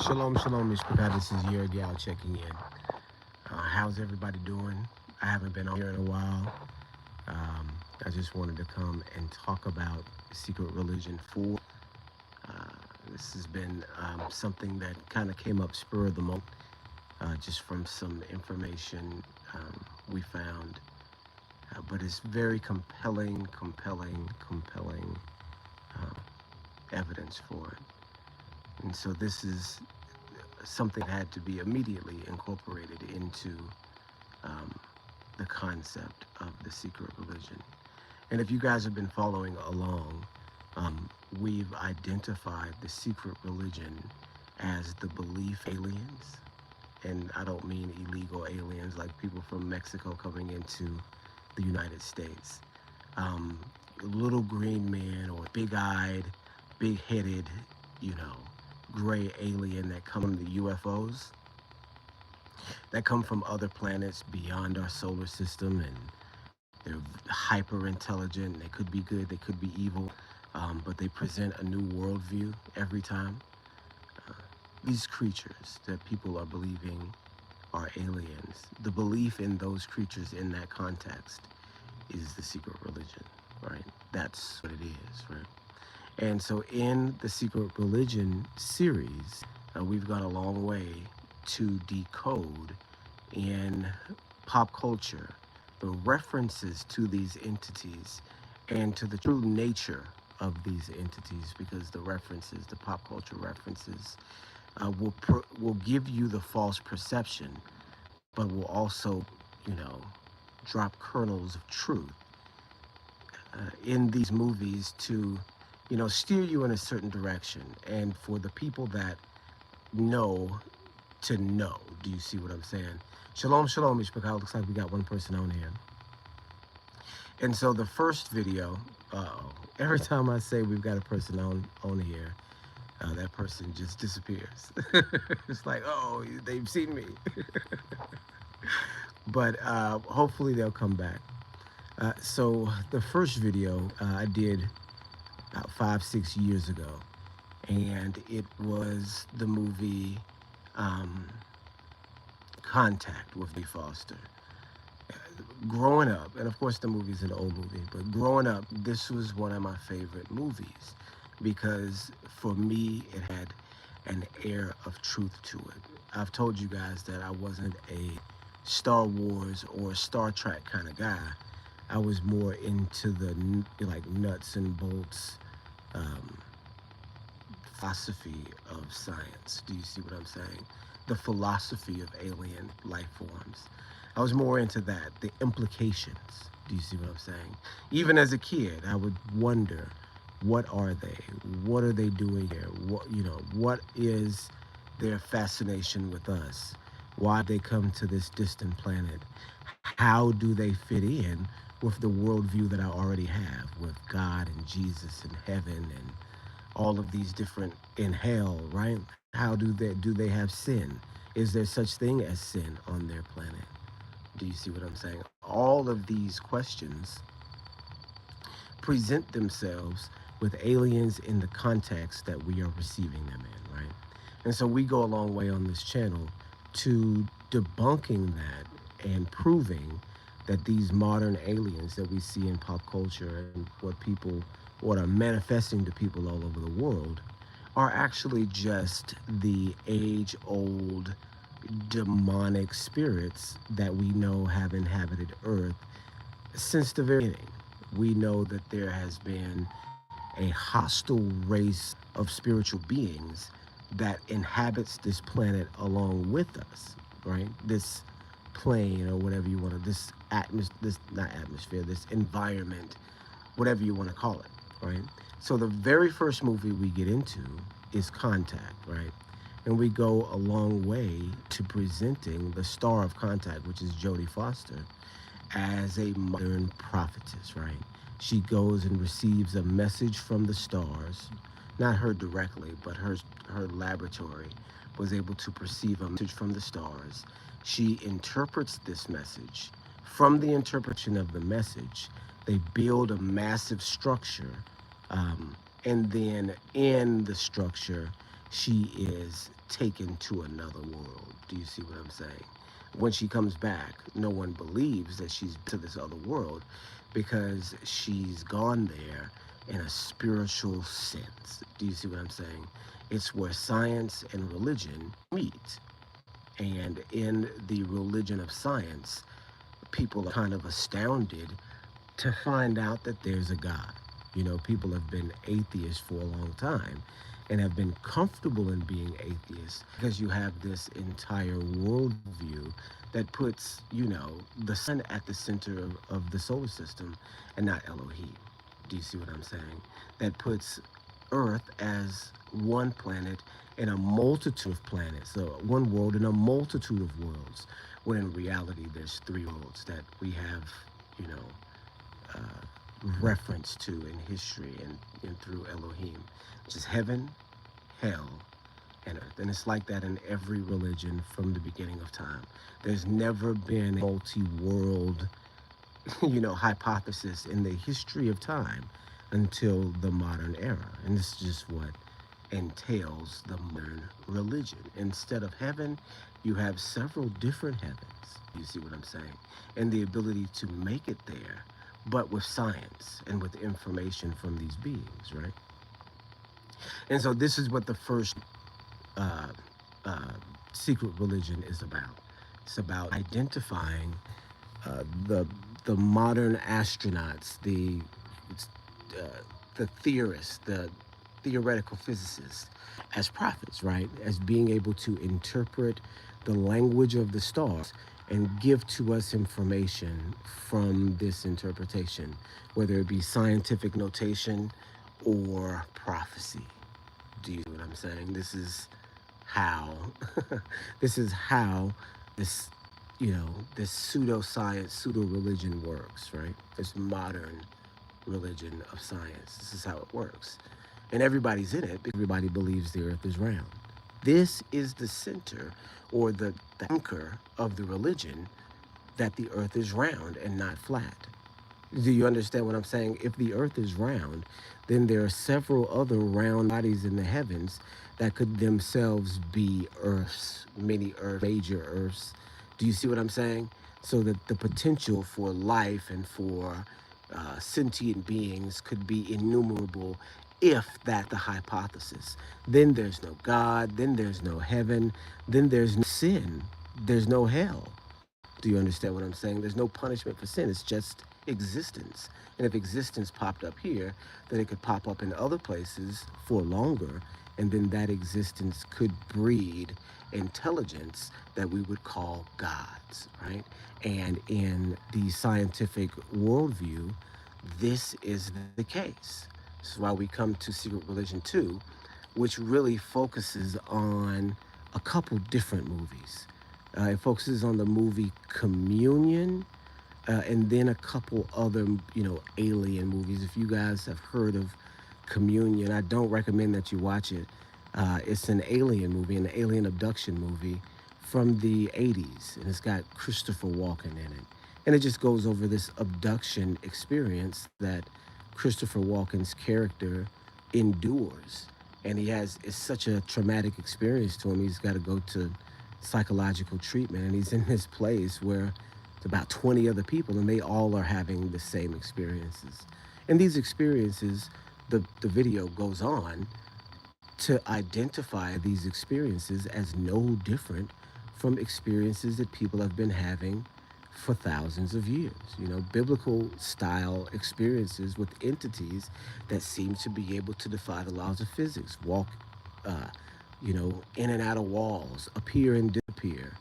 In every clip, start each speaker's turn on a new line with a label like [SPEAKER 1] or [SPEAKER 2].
[SPEAKER 1] Shalom, shalom, Mishpachah. This is your gal checking in. How's everybody doing? I haven't been on here in a while. Um, I just wanted to come and talk about Secret Religion 4. Uh, this has been something that kind of came up spur of the moment, just from some information we found. But it's very compelling uh, evidence for it. And so this is something that had to be immediately incorporated into um, the concept of the secret religion. And if you guys have been following along, we've identified the secret religion as the belief aliens. And I don't mean illegal aliens like people from Mexico coming into the United States. Um, Little green men or big-eyed, big-headed, you know, gray alien that come from the UFOs that come from other planets beyond our solar system, and they're hyper intelligent. They could be good, they could be evil, but they present a new worldview every time. Uh, these creatures that people are believing are aliens, the belief in those creatures in that context is the secret religion, right? That's what it is, right? And so in the secret religion series, we've got a long way to decode in pop culture the references to these entities and to the true nature of these entities, because the references, the pop culture references, will give you the false perception, but will also, you know, drop kernels of truth in these movies to, you know, steer you in a certain direction, and for the people that know to know. Do you see what I'm saying? Shalom, shalom, Mishpachah. Looks like we got one person on here. And so the first video, every time I say we've got a person on here, that person just disappears. It's like, oh, they've seen me. But hopefully they'll come back. So the first video I did about 5, 6 years ago, and it was the movie Contact with Lee Foster. Growing up, and of course the movie's an old movie, but growing up, this was one of my favorite movies because for me, it had an air of truth to it. I've told you guys that I wasn't a Star Wars or Star Trek kind of guy. I was more into the like nuts and bolts um, philosophy of science. Do you see what I'm saying? The philosophy of alien life forms. I was more into that, the implications. Do you see what I'm saying? Even as a kid, I would wonder, what are they? What are they doing here? What, you know, what is their fascination with us? Why they come to this distant planet? How do they fit in with the worldview that I already have, with God and Jesus and heaven and all of these different in hell, right? How do they have sin? Is there such thing as sin on their planet? Do you see what I'm saying? All of these questions present themselves with aliens in the context that we are receiving them in, right? And so we go a long way on this channel to debunking that and proving that these modern aliens that we see in pop culture and what are manifesting to people all over the world are actually just the age-old demonic spirits that we know have inhabited Earth since the very beginning. We know that there has been a hostile race of spiritual beings that inhabits this planet along with us, right? This plane or whatever you want to, this atmosphere, this not atmosphere, this environment, whatever you want to call it, right? So the very first movie we get into is Contact, right? And we go a long way to presenting the star of Contact, which is Jodie Foster, as a modern prophetess, right? She goes and receives a message from the stars, not her directly, but her laboratory was able to perceive a message from the stars. She interprets this message. From the interpretation of the message, they build a massive structure, and then in the structure, she is taken to another world. Do you see what I'm saying? When she comes back, no one believes that she's to this other world because she's gone there in a spiritual sense. Do you see what I'm saying? It's where science and religion meet. And in the religion of science, people are kind of astounded to find out that there's a God. You know, people have been atheists for a long time and have been comfortable in being atheists because you have this entire worldview that puts, you know, the sun at the center of the solar system and not Elohim. Do you see what I'm saying? That puts Earth as one planet in a multitude of planets. So one world in a multitude of worlds, when in reality there's three worlds that we have, you know, reference to in history and through Elohim, which is heaven, hell, and earth. And it's like that in every religion from the beginning of time. There's never been a multi-world, you know, hypothesis in the history of time until the modern era. And this is just what entails the modern religion. Instead of heaven, you have several different heavens. You see what I'm saying? And the ability to make it there, but with science and with information from these beings, right? And so this is what the first uh, uh, secret religion is about. It's about identifying the modern astronauts, uh, the theorists, the theoretical physicists, as prophets, right? As being able to interpret the language of the stars and give to us information from this interpretation, whether it be scientific notation or prophecy. Do you see what I'm saying? This is how this is how this, you know, this pseudoscience, pseudo religion works, right? This modern religion of science. This is how it works. And everybody's in it because everybody believes the earth is round. This is the center or the anchor of the religion, that the earth is round and not flat. Do you understand what I'm saying? If the earth is round, then there are several other round bodies in the heavens that could themselves be earths, mini earth, major earths. Do you see what I'm saying? So that the potential for life and for sentient beings could be innumerable if that the hypothesis. Then there's no God, then there's no heaven, then there's no sin, there's no hell. Do you understand what I'm saying? There's no punishment for sin. It's just existence. And if existence popped up here, then it could pop up in other places for longer. And then that existence could breed intelligence that we would call gods, right? And in the scientific worldview, this is the case. This is why we come to Secret Religion 2, which really focuses on a couple different movies. It focuses on the movie Communion, and then a couple other, you know, alien movies. If you guys have heard of Communion, I don't recommend that you watch it. It's an alien movie, an alien abduction movie from the 80s, and it's got Christopher Walken in it. And it just goes over this abduction experience that Christopher Walken's character endures. And it's such a traumatic experience to him. He's got to go to psychological treatment, and he's in this place where it's about 20 other people and they all are having the same experiences. And these experiences, the video goes on to identify these experiences as no different from experiences that people have been having for thousands of years. You know, biblical style experiences with entities that seem to be able to defy the laws of physics, walk, uh, you know, in and out of walls, appear and disappear,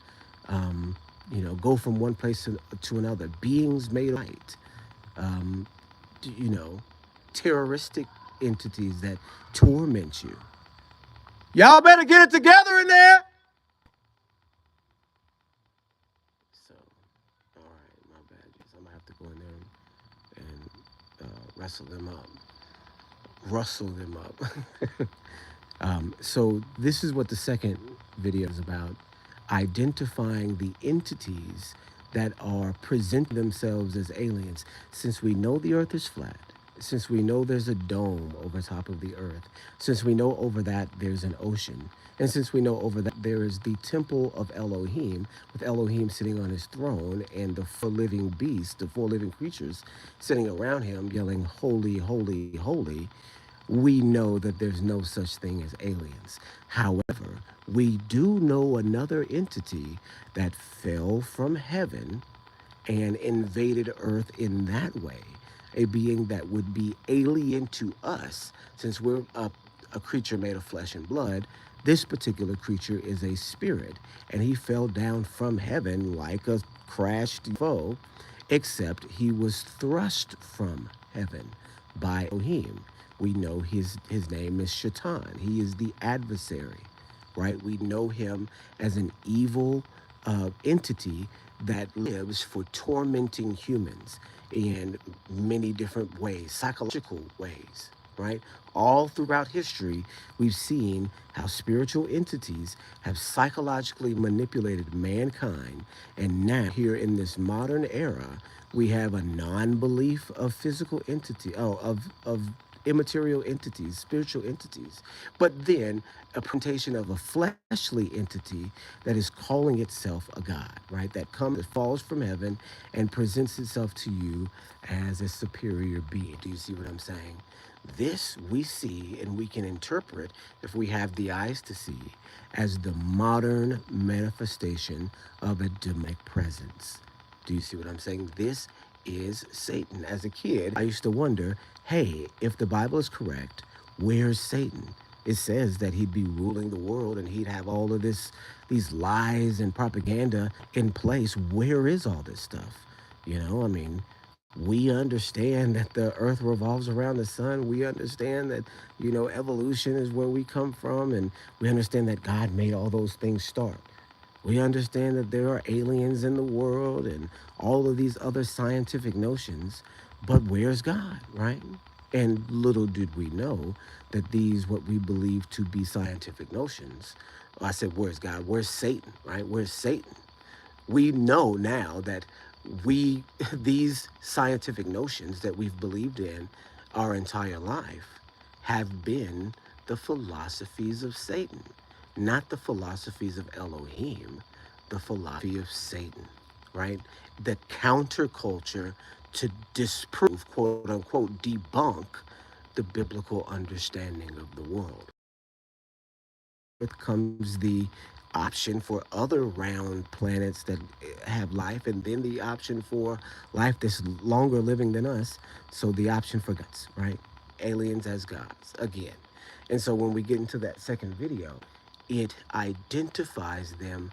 [SPEAKER 1] you know, go from one place to another, beings made of light, um, you know, terroristic entities that torment you. Y'all better get it together in there. So, all right, my bad. I'm gonna have to go in there and wrestle them up, rustle them up. So this is what the second video is about: identifying the entities that are presenting themselves as aliens. Since we know the Earth is flat, since we know there's a dome over top of the earth, since we know over that there's an ocean, and since we know over that there is the temple of Elohim, with Elohim sitting on his throne and the four living beasts, the four living creatures sitting around him yelling, "Holy, holy, holy," we know that there's no such thing as aliens. However, we do know another entity that fell from heaven and invaded Earth in that way, a being that would be alien to us, since we're a creature made of flesh and blood. This particular creature is a spirit, and he fell down from heaven like a crashed foe, except he was thrust from heaven by Elohim. We know his name is Shaitan. He is the adversary, right? We know him as an evil entity that lives for tormenting humans in many different ways, psychological ways, right? All throughout history, we've seen how spiritual entities have psychologically manipulated mankind. And now, here in this modern era, we have a non-belief of physical entity, of immaterial entities, spiritual entities, but then a presentation of a fleshly entity that is calling itself a god, right? That falls from heaven and presents itself to you as a superior being. Do you see what I'm saying? This we see and we can interpret, if we have the eyes to see, as the modern manifestation of a demonic presence. Do you see what I'm saying? This is Satan. As a kid, I used to wonder, hey, if the Bible is correct, where's Satan? It says that he'd be ruling the world and he'd have all of these lies and propaganda in place. Where is all this stuff? I mean, we understand that the earth revolves around the sun. We understand that, evolution is where we come from, and we understand that God made all those things start. We understand that there are aliens in the world and all of these other scientific notions, but where's God, right? And little did we know that these, what we believe to be scientific notions, I said, where's God? Where's Satan, right? Where's Satan? We know now that these scientific notions that we've believed in our entire life have been the philosophies of Satan, not the philosophies of Elohim, the philosophy of Satan, right? The counterculture to disprove, quote unquote, debunk the biblical understanding of the world. Earth comes the option for other round planets that have life, and then the option for life that's longer living than us. So the option for gods, right? Aliens as gods again. And so when we get into that second video, it identifies them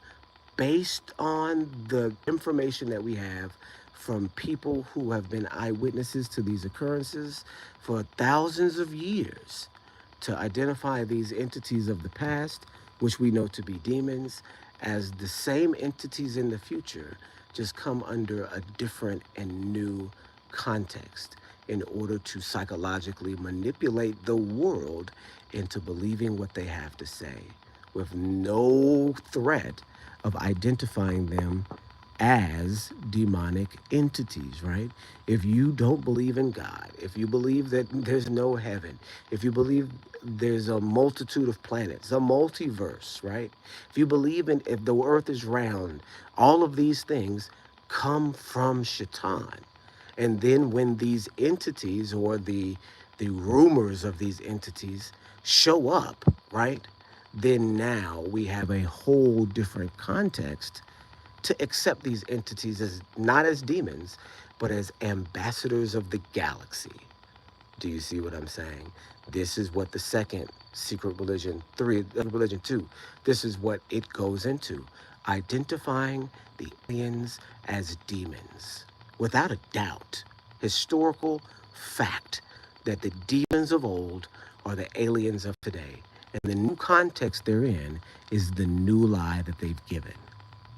[SPEAKER 1] based on the information that we have from people who have been eyewitnesses to these occurrences for thousands of years, to identify these entities of the past, which we know to be demons, as the same entities in the future, just come under a different and new context in order to psychologically manipulate the world into believing what they have to say, with no threat of identifying them as demonic entities, right? If you don't believe in God, if you believe that there's no heaven, if you believe there's a multitude of planets, a multiverse, right? If you believe if the earth is round, all of these things come from Shaitan. And then when these entities, or the rumors of these entities, show up, right? Then now we have a whole different context to accept these entities as not as demons, but as ambassadors of the galaxy. Do you see what I'm saying? This is what the second secret religion 2, this is what it goes into. Identifying the aliens as demons. Without a doubt, historical fact that the demons of old are the aliens of today. And the new context they're in is the new lie that they've given.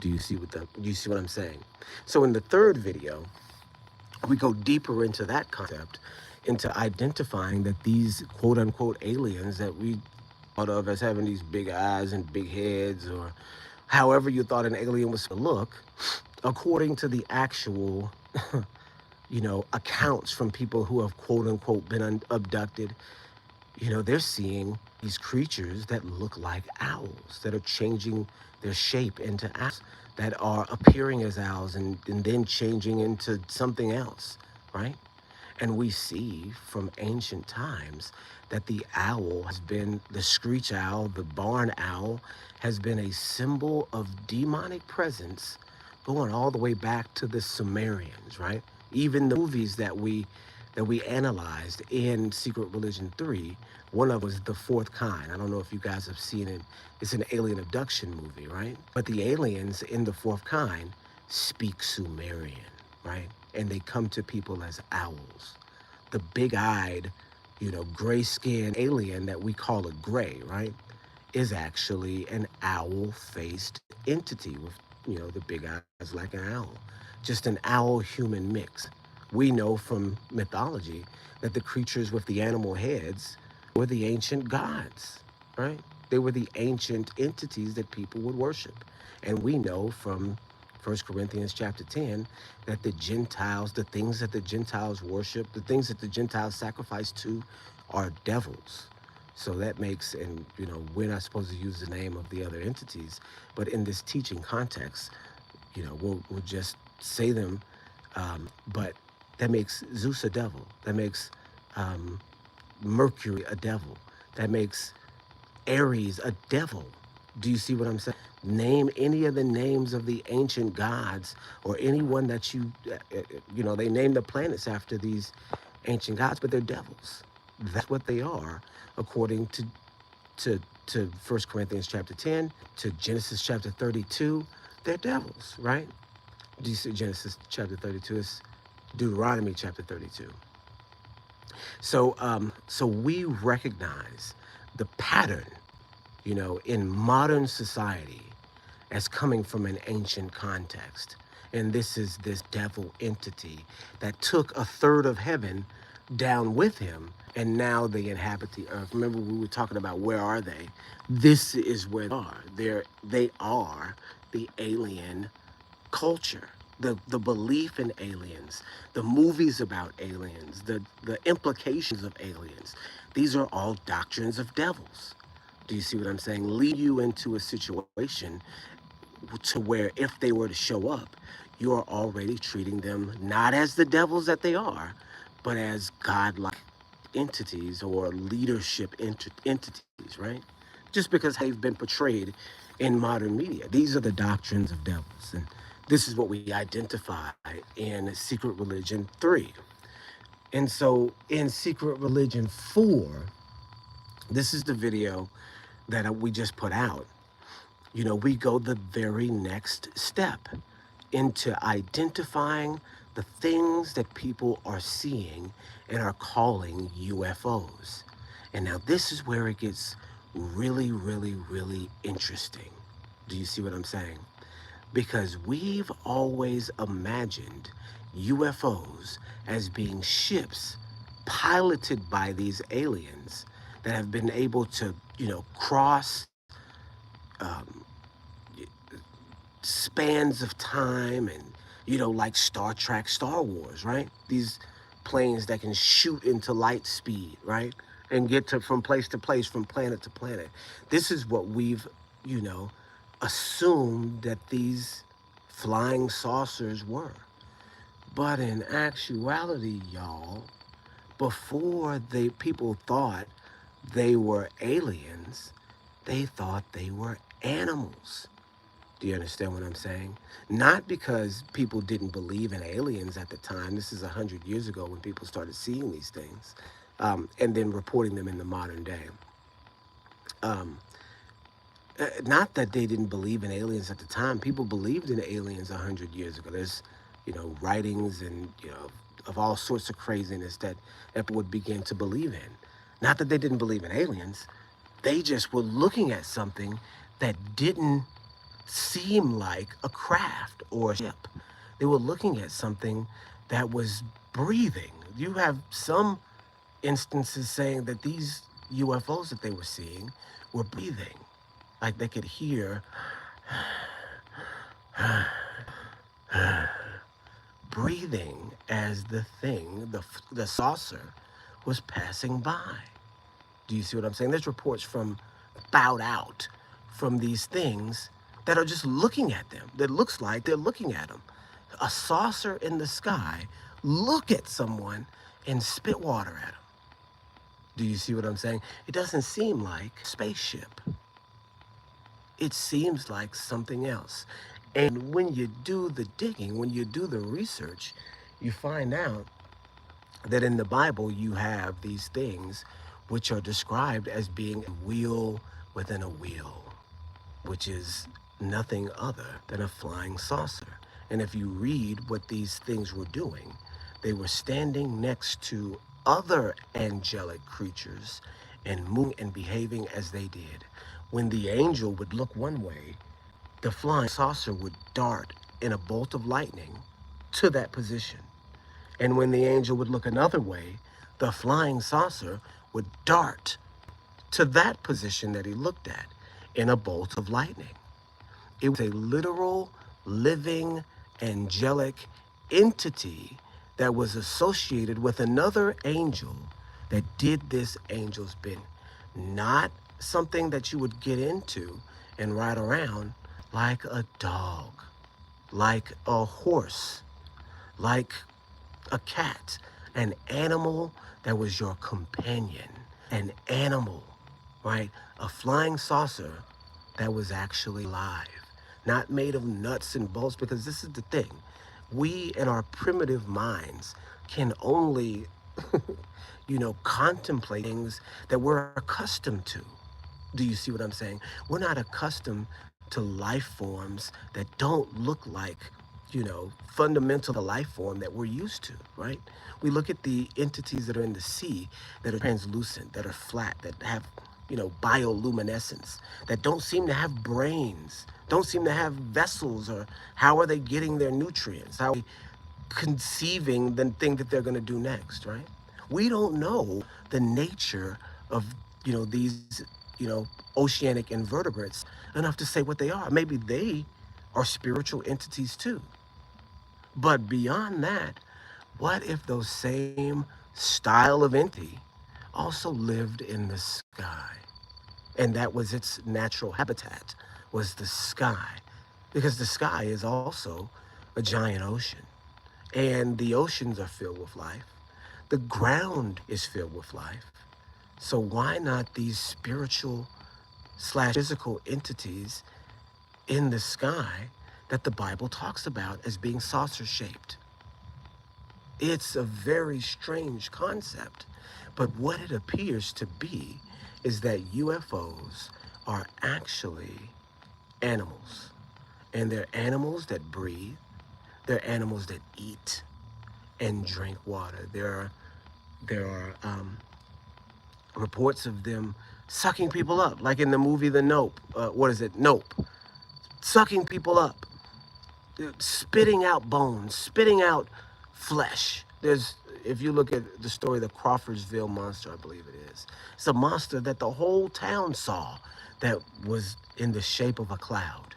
[SPEAKER 1] Do you see what I'm saying? So in the third video, we go deeper into that concept, into identifying that these quote unquote aliens that we thought of as having these big eyes and big heads, or however you thought an alien was to look, according to the actual accounts from people who have quote unquote been abducted. They're seeing these creatures that look like owls, that are changing their shape into owls, that are appearing as owls and then changing into something else, right? And we see from ancient times that the owl has been, the screech owl, the barn owl, has been a symbol of demonic presence going all the way back to the Sumerians, right? Even the movies that we analyzed in Secret Religion 3, one of them was The Fourth Kind. I don't know if you guys have seen it. It's an alien abduction movie, right? But the aliens in The Fourth Kind speak Sumerian, right? And they come to people as owls. The big-eyed, gray-skinned alien that we call a gray, right, is actually an owl-faced entity with, the big eyes like an owl. Just an owl-human mix. We know from mythology that the creatures with the animal heads were the ancient gods, right? They were the ancient entities that people would worship. And we know from 1 Corinthians chapter 10 that the Gentiles, the things that the Gentiles worship, the things that the Gentiles sacrifice to are devils. So that makes, and we're not supposed to use the name of the other entities, but in this teaching context, we'll just say them. But that makes Zeus a devil. That makes Mercury a devil. That makes Aries a devil. Do you see what I'm saying? Name any of the names of the ancient gods or anyone that they name the planets after these ancient gods, but they're devils. That's what they are, according to 1 Corinthians chapter 10, to Genesis chapter 32. They're devils, right? Do you see Genesis chapter 32? It's Deuteronomy chapter 32. So we recognize the pattern, in modern society as coming from an ancient context. And this is this devil entity that took a third of heaven down with him, and now they inhabit the earth. Remember, we were talking about where are they? This is where they are. They are the alien culture, the belief in aliens, the movies about aliens, the implications of aliens. These are all doctrines of devils. Do you see what I'm saying? Lead you into a situation to where if they were to show up, you are already treating them not as the devils that they are, but as godlike entities or leadership entities, right? Just because they've been portrayed in modern media. These are the doctrines of devils. And this is what we identify in Secret Religion 3. And so in Secret Religion 4, this is the video that we just put out. We go the very next step into identifying the things that people are seeing and are calling UFOs. And now this is where it gets really, really, really interesting. Do you see what I'm saying? Because we've always imagined UFOs as being ships piloted by these aliens that have been able to, cross um, spans of time and, like Star Trek, Star Wars, right? These planes that can shoot into light speed, right? And get from place to place, from planet to planet. This is what we've, assumed that these flying saucers were. But in actuality, y'all, before people thought they were aliens, they thought they were animals. Do you understand what I'm saying? Not because people didn't believe in aliens at the time. This is 100 years ago when people started seeing these things, and then reporting them in the modern day. Not that they didn't believe in aliens at the time. People believed in aliens 100 years ago. There's, writings and, of all sorts of craziness that people would begin to believe in. Not that they didn't believe in aliens. They just were looking at something that didn't seem like a craft or a ship. They were looking at something that was breathing. You have some instances saying that these UFOs that they were seeing were breathing. Like they could hear breathing as the thing, the saucer, was passing by. Do you see what I'm saying? There's reports from bowed out from these things that are just looking at them. That looks like they're looking at them. A saucer in the sky look at someone and spit water at them. Do you see what I'm saying? It doesn't seem like a spaceship. It seems like something else. And when you do the digging, when you do the research, you find out that in the Bible you have these things which are described as being a wheel within a wheel, which is nothing other than a flying saucer. And if you read what these things were doing, they were standing next to other angelic creatures and moving and behaving as they did. When the angel would look one way, the flying saucer would dart in a bolt of lightning to that position. And when the angel would look another way, the flying saucer would dart to that position that he looked at in a bolt of lightning. It was a literal, living, angelic entity that was associated with another angel that did this angel's bidding. Not something that you would get into and ride around like a dog, like a horse, like a cat, an animal that was your companion, an animal, right? A flying saucer that was actually live, not made of nuts and bolts, because this is the thing. We in our primitive minds can only, contemplate things that we're accustomed to. Do you see what I'm saying? We're not accustomed to life forms that don't look like, fundamental life form that we're used to, right? We look at the entities that are in the sea that are translucent, that are flat, that have, bioluminescence, that don't seem to have brains, don't seem to have vessels, or how are they getting their nutrients? How are they conceiving the thing that they're going to do next, right? We don't know the nature of, these, oceanic invertebrates enough to say what they are. Maybe they are spiritual entities too. But beyond that, what if those same style of entity also lived in the sky? And that was its natural habitat, was the sky. Because the sky is also a giant ocean. And the oceans are filled with life. The ground is filled with life. So why not these spiritual slash physical entities in the sky that the Bible talks about as being saucer shaped? It's a very strange concept, but what it appears to be is that UFOs are actually animals, and they're animals that breathe, they're animals that eat and drink water. There are reports of them sucking people up, like in the movie The Nope. What is it? Nope. Sucking people up, spitting out bones, spitting out flesh. If you look at the story, the Crawfordsville monster, I believe it is. It's a monster that the whole town saw that was in the shape of a cloud.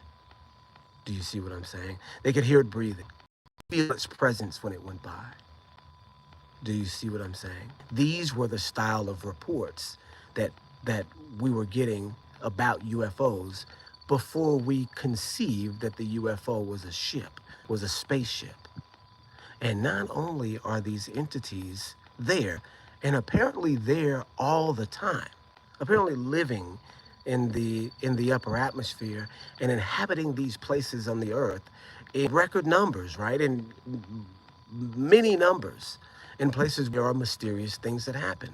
[SPEAKER 1] Do you see what I'm saying? They could hear it breathing, feel its presence when it went by. Do you see what I'm saying? These were the style of reports that we were getting about UFOs before we conceived that the UFO was a ship, was a spaceship. And not only are these entities there, and apparently there all the time, apparently living in the upper atmosphere and inhabiting these places on the earth in record numbers, right? In many numbers, in places where there are mysterious things that happen,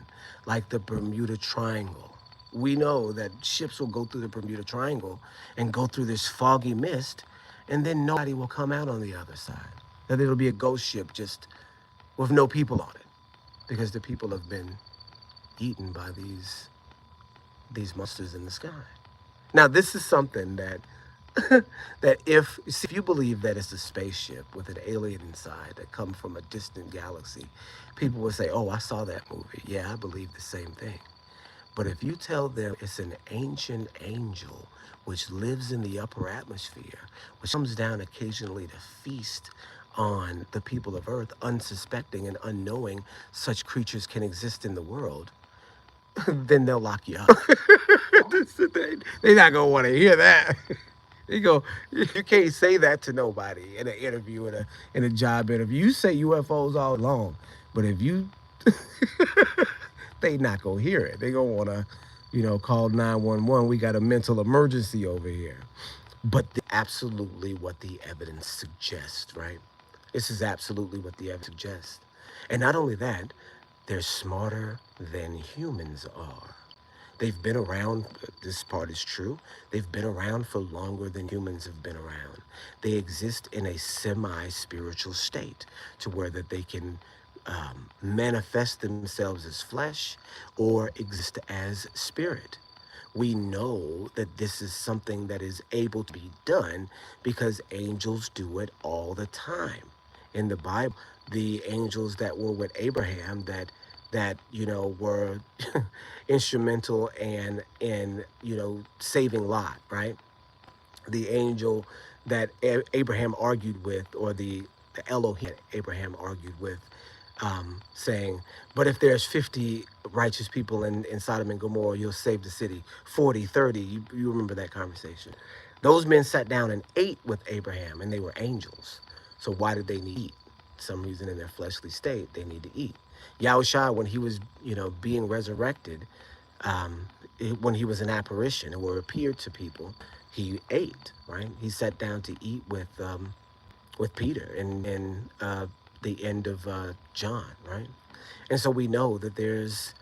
[SPEAKER 1] like the Bermuda Triangle. We know that ships will go through the Bermuda Triangle and go through this foggy mist, and then nobody will come out on the other side. That it'll be a ghost ship just with no people on it, because the people have been eaten by these monsters in the sky. Now, this is something that that if you believe that it's a spaceship with an alien inside that come from a distant galaxy, people will say, "Oh, I saw that movie. Yeah, I believe the same thing." But if you tell them it's an ancient angel which lives in the upper atmosphere, which comes down occasionally to feast on the people of Earth, unsuspecting and unknowing such creatures can exist in the world, then they'll lock you up. They're not gonna want to hear that. You go, you can't say that to nobody in an interview, in a job interview. You say UFOs all along, but if you, they not gonna hear it. They gonna wanna, call 911. We got a mental emergency over here. But absolutely what the evidence suggests, right? This is absolutely what the evidence suggests. And not only that, they're smarter than humans are. They've been around, this part is true, they've been around for longer than humans have been around. They exist in a semi-spiritual state to where that they can manifest themselves as flesh or exist as spirit. We know that this is something that is able to be done because angels do it all the time. In the Bible, the angels that were with Abraham that were instrumental in saving Lot, right? The angel that Abraham argued with, or the Elohim that Abraham argued with, saying, but if there's 50 righteous people in Sodom and Gomorrah, you'll save the city. 40, 30, you remember that conversation. Those men sat down and ate with Abraham, and they were angels. So why did they need to eat? Some reason in their fleshly state, they need to eat. Yahushua, when he was, being resurrected, when he was an apparition or appeared to people, he ate, right? He sat down to eat with Peter and the end of John, right? And so we know that there's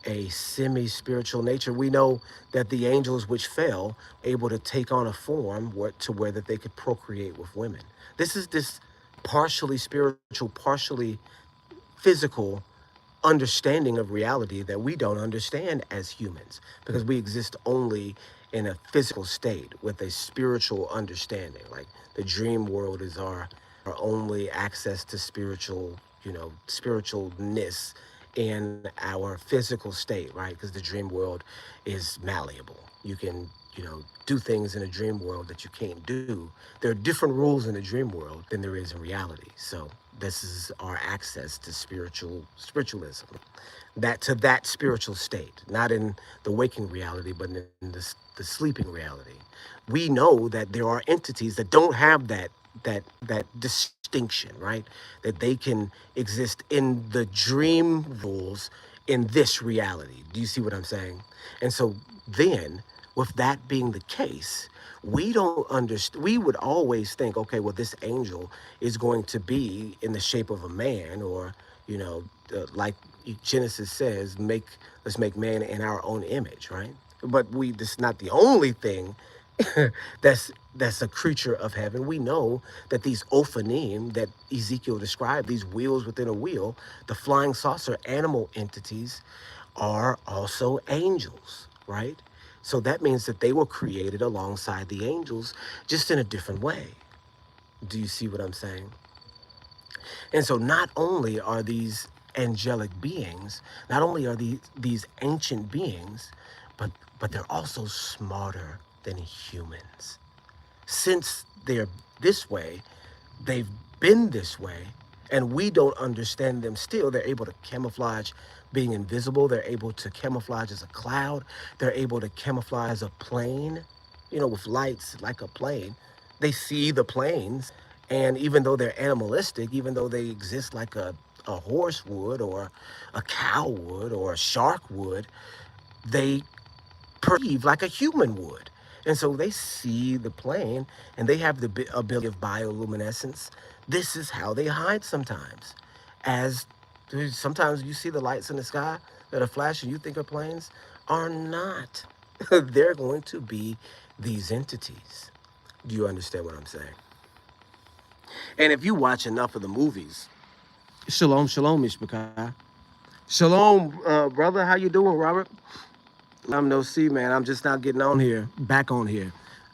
[SPEAKER 1] a semi-spiritual nature. We know that the angels which fell able to take on a form to where that they could procreate with women. This is this partially spiritual, partially physical understanding of reality that we don't understand as humans, because we exist only in a physical state with a spiritual understanding. Like the dream world is our only access to spiritualness in our physical state, right? Because the dream world is malleable. You can, do things in a dream world that you can't do. There are different rules in the dream world than there is in reality. So this is our access to spiritualism, that spiritual state, not in the waking reality, but in the sleeping reality. We know that there are entities that don't have that distinction, right? That they can exist in the dream rules in this reality. Do you see what I'm saying? And so then, with that being the case, we don't understand. We would always think, okay, well, this angel is going to be in the shape of a man, or like Genesis says, let's make man in our own image, right? But this is not the only thing that's a creature of heaven. We know that these Ophanim that Ezekiel described, these wheels within a wheel, the flying saucer animal entities, are also angels, right? So that means that they were created alongside the angels, just in a different way. Do you see what I'm saying? And so not only are these angelic beings, not only are these ancient beings, but they're also smarter than humans. Since they're this way, they've been this way, and we don't understand them still. They're able to camouflage being invisible. They're able to camouflage as a cloud. They're able to camouflage as a plane, with lights like a plane. They see the planes, and even though they're animalistic, even though they exist like a horse would, or a cow would, or a shark would, they perceive like a human would. And so they see the plane, and they have the ability of bioluminescence. This is how they hide sometimes. As sometimes you see the lights in the sky that are flashing, you think are planes, are not. They're going to be these entities. Do you understand what I'm saying? And if you watch enough of the movies, shalom, shalom, Ishmael. Shalom, brother. How you doing, Robert? I'm no C, man. I'm just now getting back on here.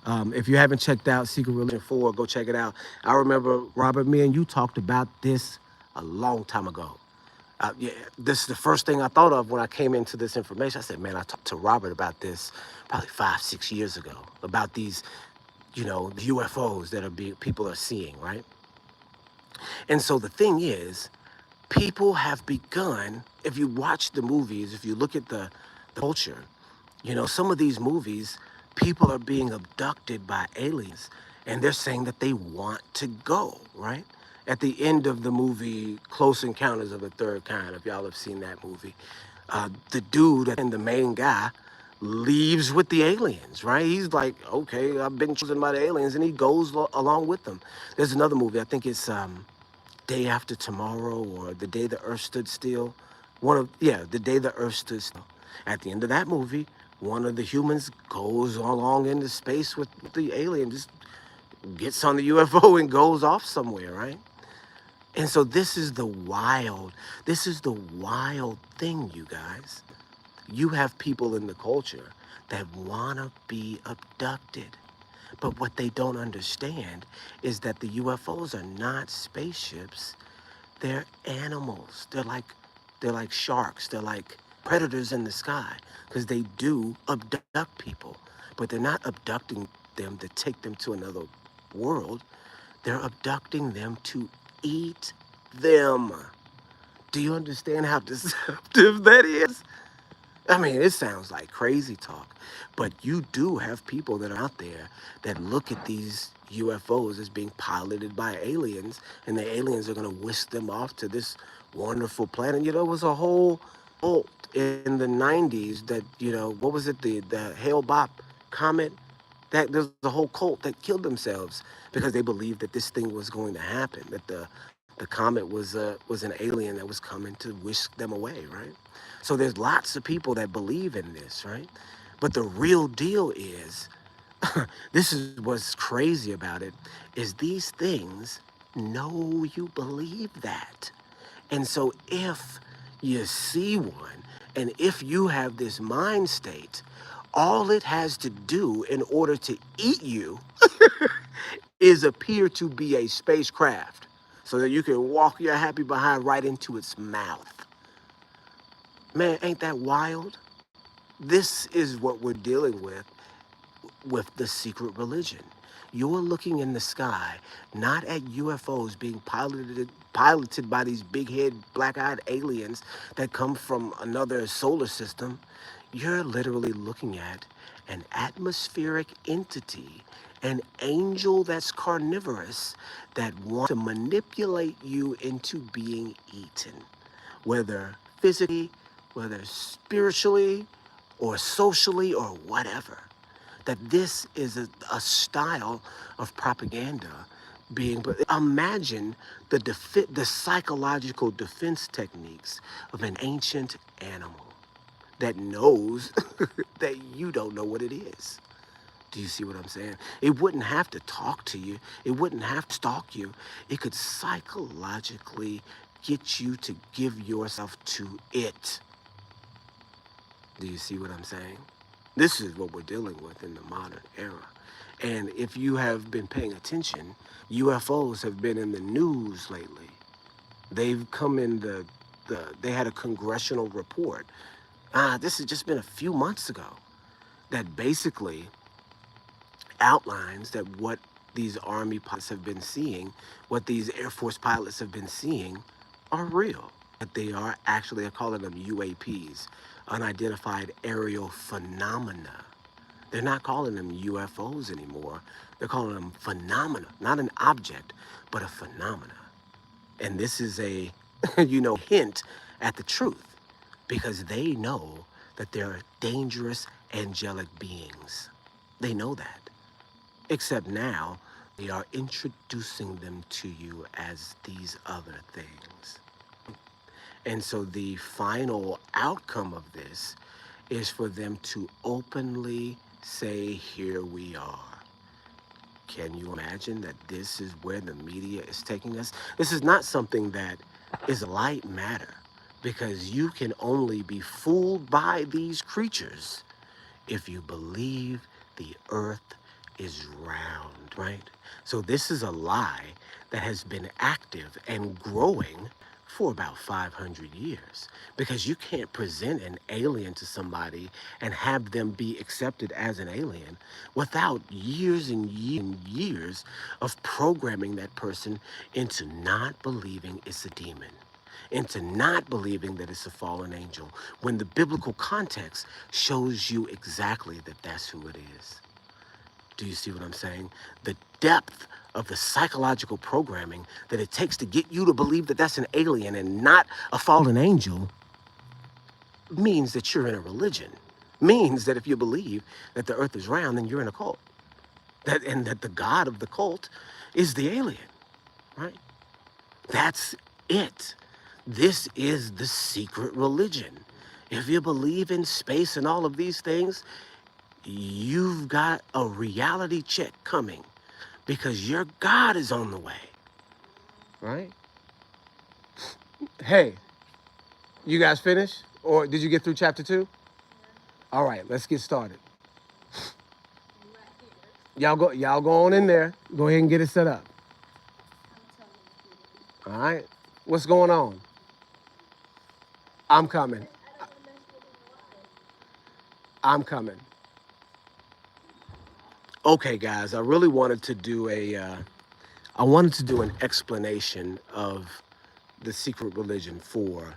[SPEAKER 1] If you haven't checked out Secret Religion 4, go check it out. I remember, Robert, me and you talked about this a long time ago. Yeah, this is the first thing I thought of when I came into this information. I said, man, I talked to Robert about this probably 5-6 years ago, about these, UFOs that people are seeing, right? And so the thing is, people have begun, if you watch the movies, if you look at the culture, some of these movies, people are being abducted by aliens and they're saying that they want to go, right? At the end of the movie, Close Encounters of the Third Kind, if y'all have seen that movie, the dude and the main guy leaves with the aliens, right? He's like, okay, I've been chosen by the aliens, and he goes along with them. There's another movie, I think it's Day After Tomorrow or The Day the Earth Stood Still. The Day the Earth Stood Still. At the end of that movie, one of the humans goes along into space with the alien, just gets on the UFO and goes off somewhere, right? And so this is the wild thing, you guys. You have people in the culture that want to be abducted. But what they don't understand is that the UFOs are not spaceships. They're animals. They're like sharks. They're like predators in the sky because they do abduct people. But they're not abducting them to take them to another world. They're abducting them to eat them. Do you understand how deceptive that is? I mean, it sounds like crazy talk, but you do have people that are out there that look at these UFOs as being piloted by aliens, and the aliens are going to whisk them off to this wonderful planet. It was a whole cult in the 90s that, what was it, the Hale-Bopp comet? That there's a whole cult that killed themselves because they believed that this thing was going to happen, that the comet was an alien that was coming to whisk them away, right? So there's lots of people that believe in this, right? But the real deal is, this is what's crazy about it, is these things know you believe that. And so if you see one, and if you have this mind state, all it has to do in order to eat you is appear to be a spacecraft so that you can walk your happy behind right into its mouth. Man, ain't that wild? This is what we're dealing with the secret religion. You're looking in the sky, not at UFOs being piloted by these big-head, black-eyed aliens that come from another solar system. You're literally looking at an atmospheric entity, an angel that's carnivorous that wants to manipulate you into being eaten, whether physically, whether spiritually, or socially, or whatever. That this is a style of propaganda being, but imagine the psychological defense techniques of an ancient animal that knows that you don't know what it is. Do you see what I'm saying? It wouldn't have to talk to you. It wouldn't have to stalk you. It could psychologically get you to give yourself to it. Do you see what I'm saying? This is what we're dealing with in the modern era. And if you have been paying attention, UFOs have been in the news lately. They've come in they had a congressional report. This has just been a few months ago that basically outlines that what these Army pilots have been seeing, what these Air Force pilots have been seeing are real. That they are actually, they're calling them UAPs, unidentified aerial phenomena. They're not calling them UFOs anymore. They're calling them phenomena, not an object, but a phenomena. And this is a, hint at the truth because they know that they're dangerous angelic beings. They know that. Except now, they are introducing them to you as these other things. And so the final outcome of this is for them to openly say, here we are. Can you imagine that this is where the media is taking us? This is not something that is light matter because you can only be fooled by these creatures if you believe the earth is round, right? So this is a lie that has been active and growing for about 500 years, because you can't present an alien to somebody and have them be accepted as an alien without years and years and years of programming that person into not believing it's a demon, into not believing that it's a fallen angel, when the biblical context shows you exactly that that's who it is. Do you see what I'm saying? The depth of the psychological programming that it takes to get you to believe that that's an alien and not a fallen angel means that you're in a religion. Means that if you believe that the earth is round, then you're in a cult. And that the god of the cult is the alien, right? That's it. This is the secret religion. If you believe in space and all of these things, you've got a reality check coming, because your God is on the way, right? Hey, you guys finished? Or did you get through chapter 2? All right, let's get started. Y'all go on in there. Go ahead and get it set up. All right. What's going on? I'm coming. I'm coming. Okay, guys, I really wanted to do I wanted to do an explanation of the secret religion 4,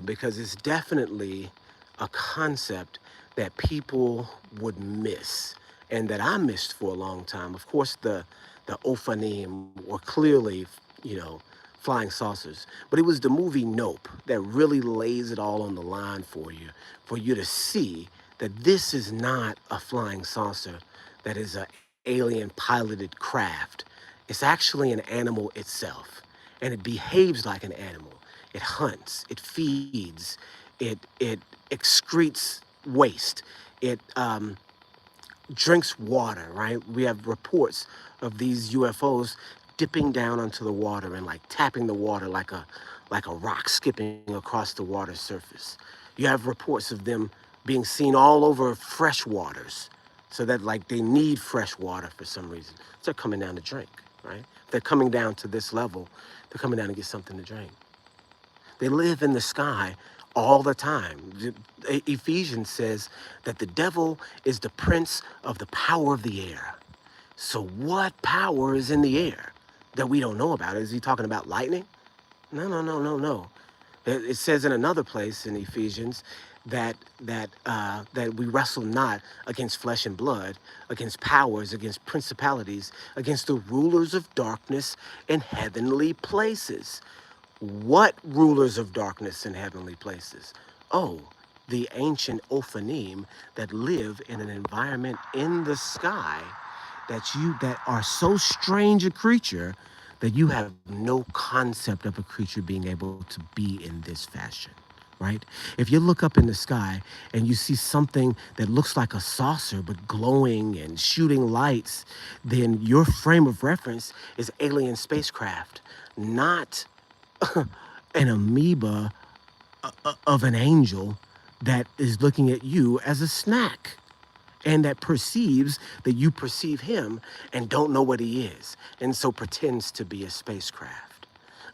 [SPEAKER 1] because it's definitely a concept that people would miss, and that I missed for a long time. Of course, the Ophanim were clearly, you know, flying saucers, but it was the movie Nope that really lays it all on the line for you to see that this is not a flying saucer, that is a alien piloted craft. It's actually an animal itself, and it behaves like an animal. It hunts, it feeds, it excretes waste, it drinks water, right? We have reports of these UFOs dipping down onto the water and like tapping the water like a rock skipping across the water surface. You have reports of them being seen all over fresh waters, so that like they need fresh water for some reason. So they're coming down to drink, right? If they're coming down to this level, they're coming down to get something to drink. They live in the sky all the time. Ephesians says that the devil is the prince of the power of the air. So what power is in the air that we don't know about? Is he talking about lightning? No, no, no, no, no. It says in another place in Ephesians that we wrestle not against flesh and blood, against powers, against principalities, against the rulers of darkness in heavenly places. What rulers of darkness in heavenly places? Oh, the ancient Ophanim that live in an environment in the sky that are so strange a creature that you have no concept of a creature being able to be in this fashion, right? If you look up in the sky and you see something that looks like a saucer but glowing and shooting lights, then your frame of reference is alien spacecraft, not an amoeba of an angel that is looking at you as a snack, and that perceives that you perceive him and don't know what he is, and so pretends to be a spacecraft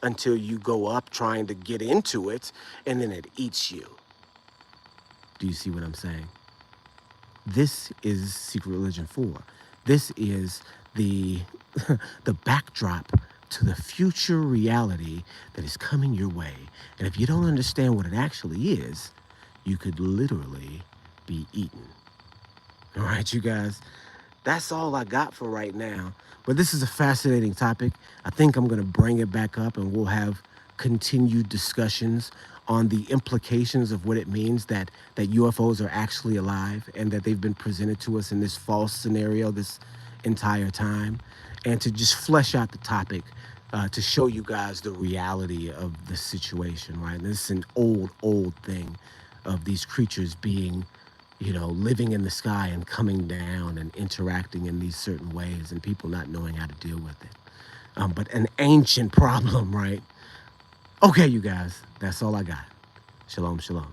[SPEAKER 1] until you go up trying to get into it, and then it eats you. Do you see what I'm saying? This is Secret Religion 4. This is the the backdrop to the future reality that is coming your way. And if you don't understand what it actually is, you could literally be eaten. All right, you guys, that's all I got for right now. But this is a fascinating topic. I think I'm going to bring it back up and we'll have continued discussions on the implications of what it means that UFOs are actually alive and that they've been presented to us in this false scenario this entire time, and to just flesh out the topic to show you guys the reality of the situation, right? And this is an old thing of these creatures being, you know, living in the sky and coming down and interacting in these certain ways, and people not knowing how to deal with it. But an ancient problem, right? Okay, you guys, that's all I got. Shalom, shalom.